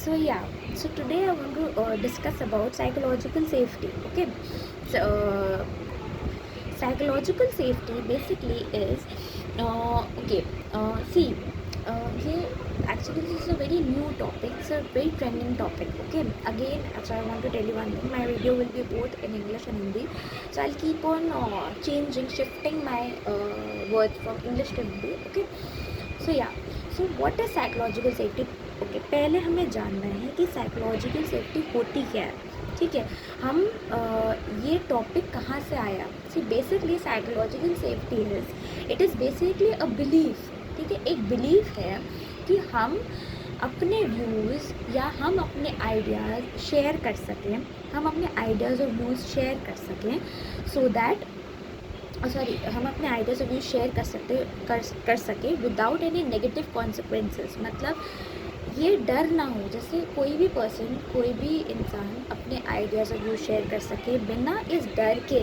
So yeah, so today I want to discuss about psychological safety. Okay, so psychological safety basically is okay. See, ये actually this is a very new topic. It's a very trending topic. Okay, again, so I want to tell you one thing. My video will be both in English and Hindi. So I'll keep on changing, shifting my words from English to Hindi. Okay. So yeah, so what is psychological safety? Okay पहले हमें जानना है कि psychological safety होती क्या है. ठीक है, हम ये टॉपिक कहाँ से आया. See basically psychological safety it is basically a belief. ठीक है, एक बिलीफ है कि हम अपने व्यूज़ या हम अपने आइडियाज़ शेयर कर सकें, हम अपने आइडियाज़ और व्यूज़ शेयर कर सकें सो दैट हम अपने आइडियाज़ और व्यूज़ शेयर कर सके विदाउट एनी नेगेटिव कॉन्सिक्वेंसेस. मतलब ये डर ना हो, जैसे कोई भी पर्सन, कोई भी इंसान अपने आइडियाज़ और व्यूज़ शेयर कर सके बिना इस डर के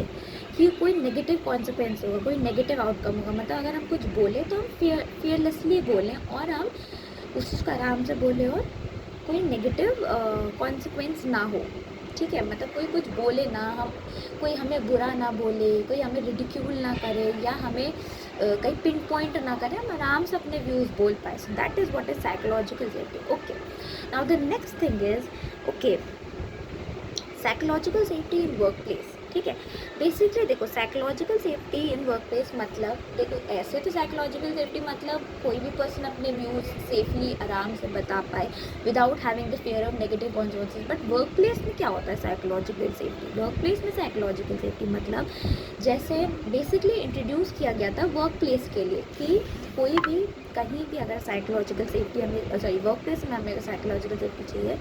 कि कोई नेगेटिव कॉन्सिक्वेंस होगा, कोई नेगेटिव आउटकम होगा. मतलब अगर हम कुछ बोलें तो हम फियरलेसली बोलें और हम उस चीज़ को आराम से बोलें और कोई नेगेटिव कॉन्सिक्वेंस ना हो. ठीक है, मतलब कोई कुछ बोले ना, हम कोई हमें बुरा ना बोले, कोई हमें रिडिक्यूल ना करे या हमें कहीं पिन पॉइंट ना करे, हम आराम से अपने व्यूज़ बोल पाए. So that is what is psychological safety. Okay, now the next thing is okay psychological safety in work place. ठीक है, बेसिकली देखो psychological safety in work place मतलब देखो ऐसे तो साइकोलॉजिकल सेफ्टी मतलब कोई भी पर्सन अपने व्यूज़ सेफली आराम से बता पाए without having the fear of negative consequences. But work place में क्या होता है साइकोलॉजिकल सेफ्टी? वर्क प्लेस में साइकोलॉजिकल सेफ्टी मतलब जैसे बेसिकली इंट्रोड्यूस किया गया था वर्क प्लेस के लिए कि कोई भी कहीं भी अगर साइकोलॉजिकल सेफ्टी हमें वर्क प्लेस में हमें साइकोलॉजिकल सेफ्टी चाहिए,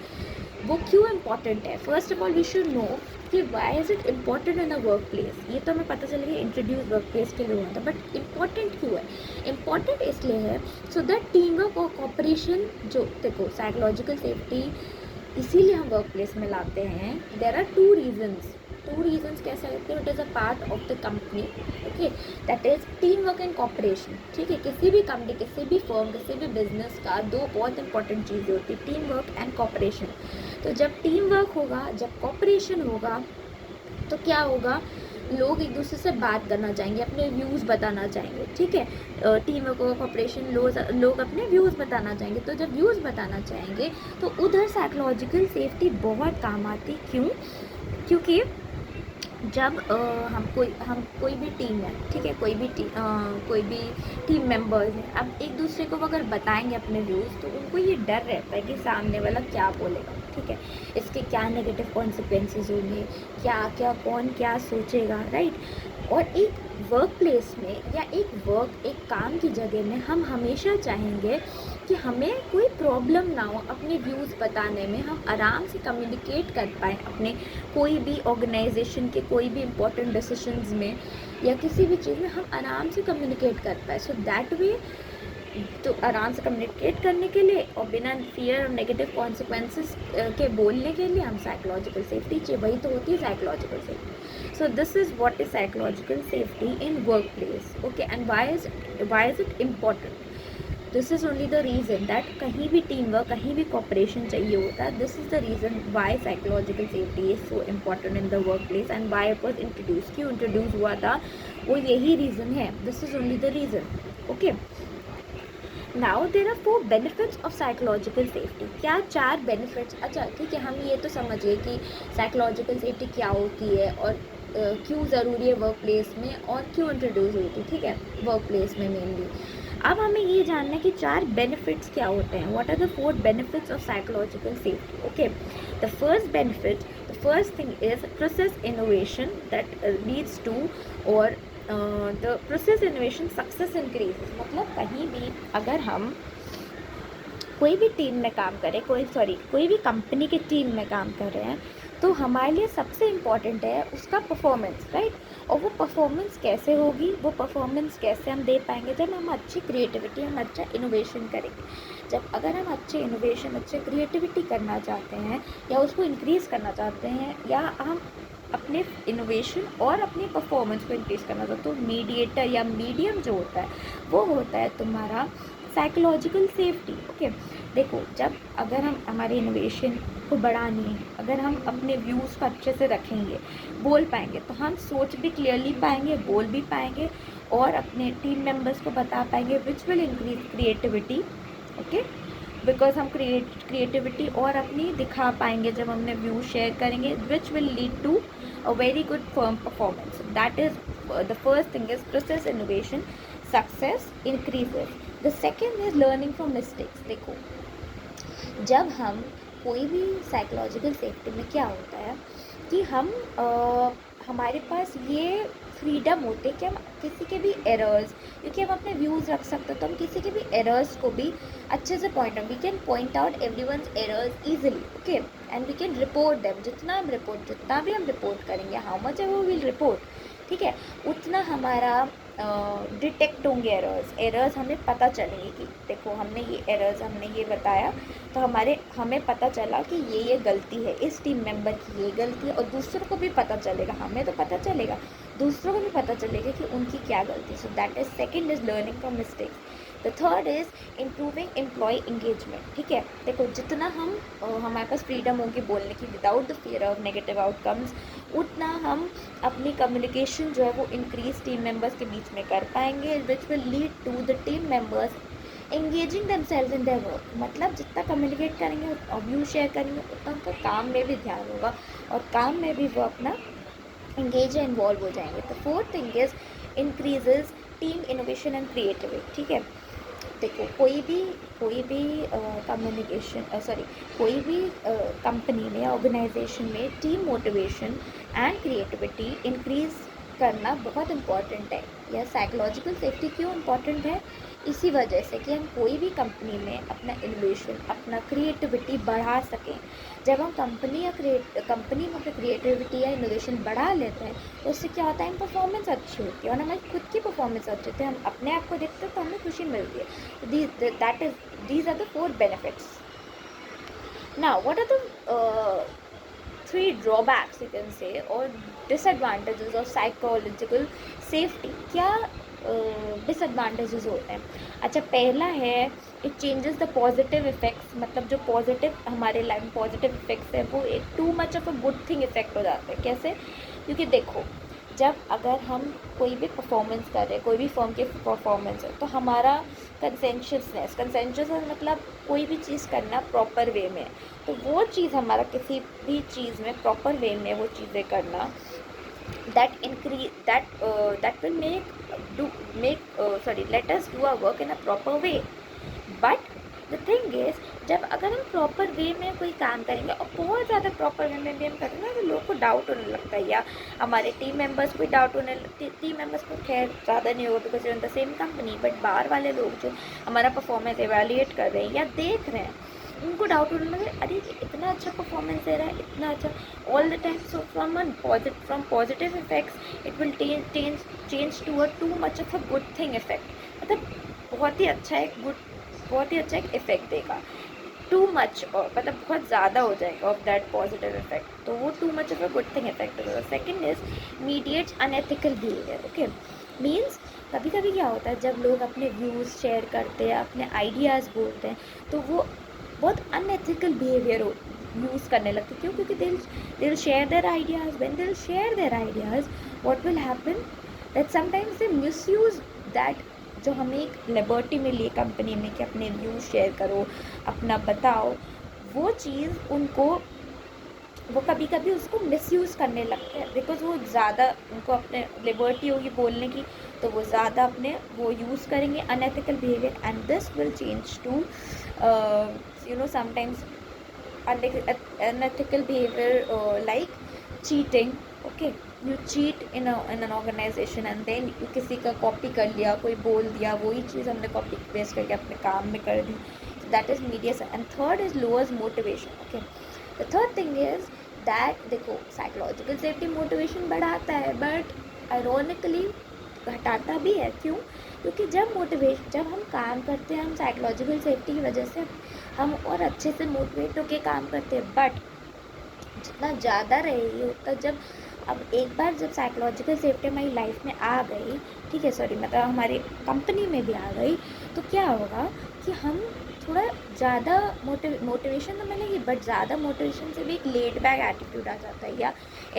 वो क्यों इम्पॉर्टेंट है. First of all we should know कि why is it important in a work place. ये तो हमें पता चल गया इंट्रोड्यूस वर्क प्लेस के लिए हुआ था, बट इम्पॉर्टेंट क्यों है? इम्पॉर्टेंट इसलिए है सो दैट टीम वर्क और कॉपरेशन. जो देखो साइकोलॉजिकल सेफ्टी इसीलिए हम वर्क प्लेस में लाते हैं. देर आर टू रीजन्स कह सकते हो. It is a part of the company. Okay, that is team work and cooperation. ठीक है, किसी भी कंपनी, किसी भी फर्म, किसी भी बिजनेस का दो बहुत इंपॉर्टेंट चीज़ें होती है, टीम वर्क एंड कॉपरेशन. तो जब टीम वर्क होगा, जब कॉपरेशन होगा, तो क्या होगा, लोग एक दूसरे से बात करना चाहेंगे, अपने व्यूज़ बताना चाहेंगे. ठीक है, टीम वर्क और कॉपरेशन लोग अपने व्यूज़ बताना चाहेंगे. तो जब व्यूज़ बताना चाहेंगे तो उधर साइकोलॉजिकल सेफ्टी बहुत काम आती. क्यों? क्योंकि जब हम कोई भी टीम है, ठीक है, कोई भी टीम मेंबर्स हैं, अब एक दूसरे को अगर बताएंगे अपने व्यूज़ तो उनको ये डर रहता है कि सामने वाला क्या बोलेगा. ठीक है, इसके क्या नेगेटिव कॉन्सिक्वेंसेस होंगे, क्या कौन क्या सोचेगा, राइट. और एक वर्क प्लेस में या एक काम की जगह में हम हमेशा चाहेंगे कि हमें कोई प्रॉब्लम ना हो अपने व्यूज़ बताने में. हम आराम से कम्युनिकेट कर पाएँ अपने कोई भी ऑर्गेनाइजेशन के कोई भी इम्पोर्टेंट डिसीजंस में या किसी भी चीज़ में हम आराम से कम्युनिकेट कर पाए. सो दैट वे, तो आराम से कम्युनिकेट करने के लिए और बिना फियर और नेगेटिव कॉन्सिक्वेंसेस के बोलने के लिए हम साइकोलॉजिकल सेफ्टी चाहिए. वही तो होती है psychological safety. So this is what is psychological safety in work place. Okay, and why is it important? This is only the reason that कहीं भी टीम वर्क, कहीं भी कॉपरेशन चाहिए होता है. This is the reason why psychological safety is so important in the work place and why it was introduce. क्यों introduce हुआ था, वो यही रीज़न है. This is only the reason. Okay, now there are 4 benefits of psychological safety. क्या 4 benefits? अच्छा ठीक है, हम ये तो समझ गए कि साइकोलॉजिकल सेफ्टी क्या होती है और क्यों ज़रूरी है वर्क प्लेस में और क्यों इंट्रोड्यूस हुई थी. ठीक है, वर्क प्लेस में मेनली. अब हमें ये जानना है कि 4 बेनिफिट्स क्या होते हैं. What are the 4 benefits of psychological safety? Okay, the first thing is process innovation that leads to और the process innovation success increases. मतलब कहीं भी अगर हम कोई भी टीम में काम करें, कोई भी कंपनी के टीम में काम कर रहे हैं, तो हमारे लिए सबसे इम्पॉर्टेंट है उसका परफॉर्मेंस, राइट. और वो परफॉर्मेंस कैसे होगी, वो परफॉर्मेंस कैसे हम दे पाएंगे? जब हम अच्छी क्रिएटिविटी, हम अच्छा इनोवेशन करेंगे. जब अगर हम अच्छे इनोवेशन, अच्छे क्रिएटिविटी करना चाहते हैं या उसको इंक्रीज़ करना चाहते हैं या हम अपने इनोवेशन और अपनी परफॉर्मेंस को इंक्रीज़ करना चाहते हो, तो मीडिएटर या मीडियम जो होता है वो होता है तुम्हारा साइकोलॉजिकल सेफ्टी. ओके, देखो, जब अगर हम हमारे इनोवेशन को बढ़ानी है, अगर हम अपने व्यूज़ को अच्छे से रखेंगे, बोल पाएंगे, तो हम सोच भी क्लियरली पाएंगे, बोल भी पाएंगे और अपने टीम मेंबर्स को बता पाएंगे, which will increase creativity. Okay, because हम क्रिएटिविटी और अपनी दिखा पाएंगे जब हमने व्यू शेयर करेंगे, which will lead to a very good firm performance. That is the first thing is process innovation success increases. The second is learning from mistakes. देखो, जब हम कोई भी साइकोलॉजिकल सेफ्टी में क्या होता है कि हम हमारे पास ये फ्रीडम होते कि हम किसी के भी एरर्स, क्योंकि हम अपने व्यूज़ रख सकते हैं, तो हम किसी के भी एरर्स को भी अच्छे से point out, we can point out everyone's errors easily. Okay, and we can report them. जितना भी हम रिपोर्ट करेंगे, how much ever will report, ठीक है, उतना हमारा डिटेक्ट होंगे एरर्स हमें पता चलेंगे कि देखो हमने ये एरर्स, हमने ये बताया, तो हमें पता चला कि ये गलती है, इस टीम मेंबर की ये गलती है, और दूसरों को भी पता चलेगा, हमें तो पता चलेगा, दूसरों को भी पता चलेगा कि उनकी क्या गलती है। So that is second is learning from mistakes. The third is improving employ engagement. ठीक है, देखो जितना हम हमारे पास फ्रीडम होगी बोलने की without the fear of negative outcomes, उतना हम अपनी कम्युनिकेशन जो है वो इंक्रीज टीम मेंबर्स के बीच में कर पाएंगे, which will lead to the team members engaging themselves in their work. मतलब जितना कम्युनिकेट करेंगे और व्यू शेयर करेंगे, उतना उनका काम में भी ध्यान होगा और काम में भी वो अपना एंगेज या इन्वॉल्व हो जाएंगे। तो fourth thing is increases team innovation and creativity. ठीक है, देखो कोई भी कम्युनिकेशन कोई भी कंपनी में, ऑर्गेनाइजेशन में team motivation and creativity increase करना बहुत इम्पॉर्टेंट है। यह साइकोलॉजिकल सेफ्टी क्यों इम्पॉर्टेंट है? इसी वजह से कि हम कोई भी कंपनी में अपना इनोवेशन, अपना क्रिएटिविटी बढ़ा सकें। जब हम कंपनी में अपनी क्रिएटिविटी या इनोवेशन बढ़ा लेते हैं, तो उससे क्या होता है, हम परफॉर्मेंस अच्छी होती है और हमारी खुद की परफॉर्मेंस अच्छी होती है, हम अपने आप को देखते हैं तो हमें खुशी मिलती है। These are the 4 benefits. Now what are the 3 drawbacks you can say or disadvantages of psychological safety? क्या डिसएडवांटेजेस होते हैं? अच्छा, पहला है it changes the positive effects. मतलब जो पॉजिटिव हमारे लाइफ में पॉजिटिव इफेक्ट्स है वो एक to much of a good thing effect हो जाते हैं। कैसे? क्योंकि देखो, जब अगर हम कोई भी परफॉर्मेंस कर रहे हैं, कोई भी फर्म की परफॉर्मेंस है, तो हमारा कंसेंशस मतलब कोई भी चीज़ करना प्रॉपर वे में, तो वो चीज़ हमारा किसी भी चीज़ में प्रॉपर वे में वो चीज़ें करना, that will let us do our work in a proper way. But the thing is, जब अगर हम प्रॉपर वे में कोई काम करेंगे और बहुत ज़्यादा प्रॉपर वे में भी हम करेंगे ना, तो लोगों को डाउट होने लगता है, या हमारे टीम मेंबर्स को डाउट होने टीम मेंबर्स को खैर ज़्यादा नहीं होगा because in the same company, but बाहर वाले लोग जो हमारा परफॉर्मेंस एवेल्युएट कर रहे हैं या देख रहे हैं, उनको डाउट होने लगे, अरे इतना अच्छा परफॉर्मेंस दे रहा है, इतना अच्छा all the time. So from positive effects it will change to a too much of a good thing effect. मतलब बहुत ही अच्छा एक इफेक्ट देगा। टू मच मतलब बहुत ज़्यादा हो जाएगा ऑफ दैट पॉजिटिव इफेक्ट, तो वो too much of a good thing effect होगा। Second is mediates unethical behaviour. Okay, means कभी कभी क्या होता है, जब लोग अपने व्यूज़ शेयर करते हैं, अपने आइडियाज़ बोलते हैं, तो वो बहुत अनएथिकल बिहेवियर यूज़ करने लगते हैं। क्यों? क्योंकि they'll share their ideas. When they'll share their ideas, what will happen, that sometimes they misuse that जो हमें एक लिबर्टी मिली है कंपनी में कि अपने व्यूज़ शेयर करो, अपना बताओ, वो चीज़ वो कभी कभी उसको मिसयूज़ करने लगते हैं, बिकॉज वो ज़्यादा उनको अपने लिबर्टी होगी बोलने की, तो वो ज़्यादा अपने वो यूज़ करेंगे unethical behaviour, and this will change to sometimes unethical behavior like cheating. Okay, you cheat in an organization and then you किसी का कॉपी कर लिया, कोई बोल दिया, वही चीज़ हमने कॉपी पेस्ट करके अपने काम में कर दी, that is media. And third is lowers motivation. Okay, the third thing is that देखो साइकोलॉजिकल सेफ्टी मोटिवेशन बढ़ाता है, बट आयरोनिकली घटाता भी है। क्यों? क्योंकि जब हम काम करते हैं, हम साइकोलॉजिकल सेफ्टी की वजह से हम और अच्छे से मोटिवेट होकर काम करते हैं, बट जितना ज़्यादा रहेगी उतना अब एक बार जब साइकोलॉजिकल सेफ्टी हमारी लाइफ में आ गई, ठीक है, मतलब हमारी कंपनी में भी आ गई, तो क्या होगा कि हम थोड़ा ज़्यादा मोटिवेशन तो मिलेगी, बट ज़्यादा मोटिवेशन से भी एक लेड बैक एटीट्यूड आ जाता है, या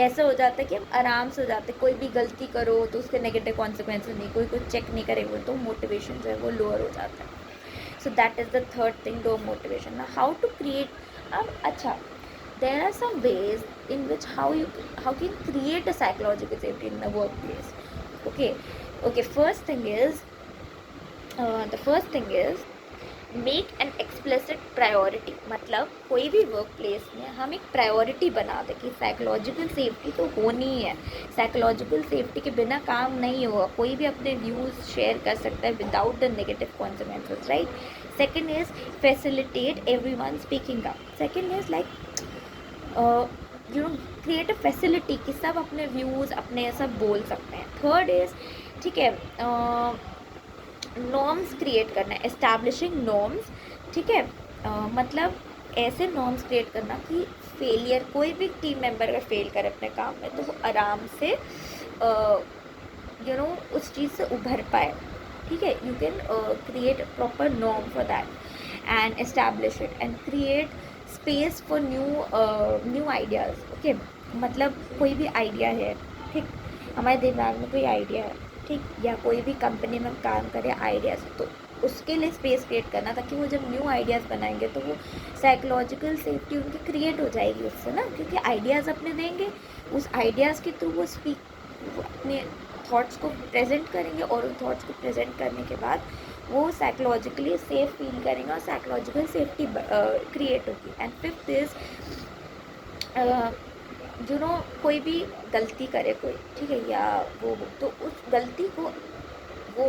ऐसा हो जाता है कि हम आराम से हो जाते हैं, कोई भी गलती करो तो उसके नेगेटिव कॉन्सिक्वेंसेज नहीं, कोई कुछ चेक नहीं करे वो तो मोटिवेशन जो है वो लोअर हो जाता है. So that is the third thing, low motivation. Now how to create, अच्छा, there are some ways in which how can create a psychological safety in the workplace. Okay, the first thing is make an explicit priority. मतलब कोई भी work place में हम एक priority बना दें कि साइकोलॉजिकल सेफ्टी तो होनी है, साइकोलॉजिकल सेफ्टी के बिना काम नहीं होगा, कोई भी अपने व्यूज़ शेयर कर सकता है without the negative consequences, right. Second is facilitate every one speaking up. Second is like create a facility कि सब अपने व्यूज़ अपने सब बोल सकते हैं. थर्ड इज, ठीक है, नॉर्म्स क्रिएट करना है, एस्टैब्लिशिंग नॉर्म्स. ठीक है, मतलब ऐसे नॉर्म्स क्रिएट करना कि फेलियर, कोई भी टीम मेंबर अगर फेल करे अपने काम में तो वो आराम से उस चीज़ से उभर पाए. ठीक है, you can create proper norm for that and establish it and create space for new ideas. Okay, मतलब कोई भी आइडिया है, ठीक, हमारे दिमाग में कोई आइडिया है, ठीक, या कोई भी कंपनी में काम करे आइडियाज़, तो उसके लिए स्पेस क्रिएट करना ताकि वो जब न्यू आइडियाज़ बनाएंगे तो वो साइकोलॉजिकल सेफ्टी उनकी क्रिएट हो जाएगी उससे ना, क्योंकि आइडियाज़ अपने देंगे, उस आइडियाज़ के थ्रू वो अपने थॉट्स को प्रेजेंट करेंगे और उन थॉट्स को प्रेजेंट करने के बाद वो साइकोलॉजिकली सेफ फील करेंगे और साइकोलॉजिकल सेफ्टी क्रिएट होगी. एंड फिफ्थ इज़, कोई भी गलती करे कोई, ठीक है, या वो तो उस गलती को वो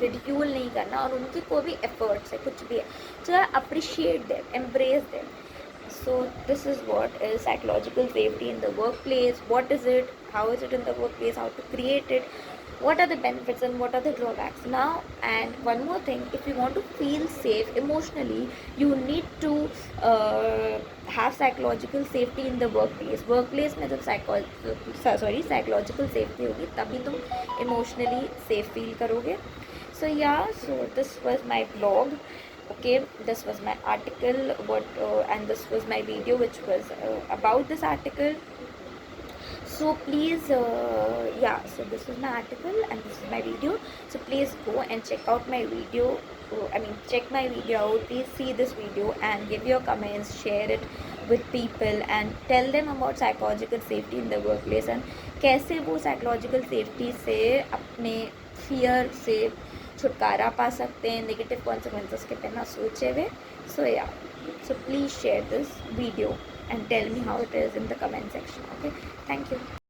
रिडिक्यूल नहीं करना और उनके कोई भी एफर्ट्स है कुछ भी है तो appreciate them, embrace them. So this is what is psychological safety in the workplace. What is it? How is it in the workplace? How to create it? What are the benefits and what are the drawbacks? Now, and one more thing, if you want to feel safe emotionally, you need to have psychological safety in the workplace. Workplace में जब psychological safety होगी तभी तुम emotionally safe feel करोगे. So yeah, so this was my blog. Okay, this was my article, and this was my video which was about this article. So please, so this is my article and this is my video, so please go and check out my video. Check my video out. Please see this video and give your comments, share it with people and tell them about psychological safety in the workplace and कैसे वो psychological safety से अपने fear से छुटकारा पा सकते हैं negative consequences के बिना सोचे हुए. So please share this video and tell me how it is in the comment section. Okay, thank you.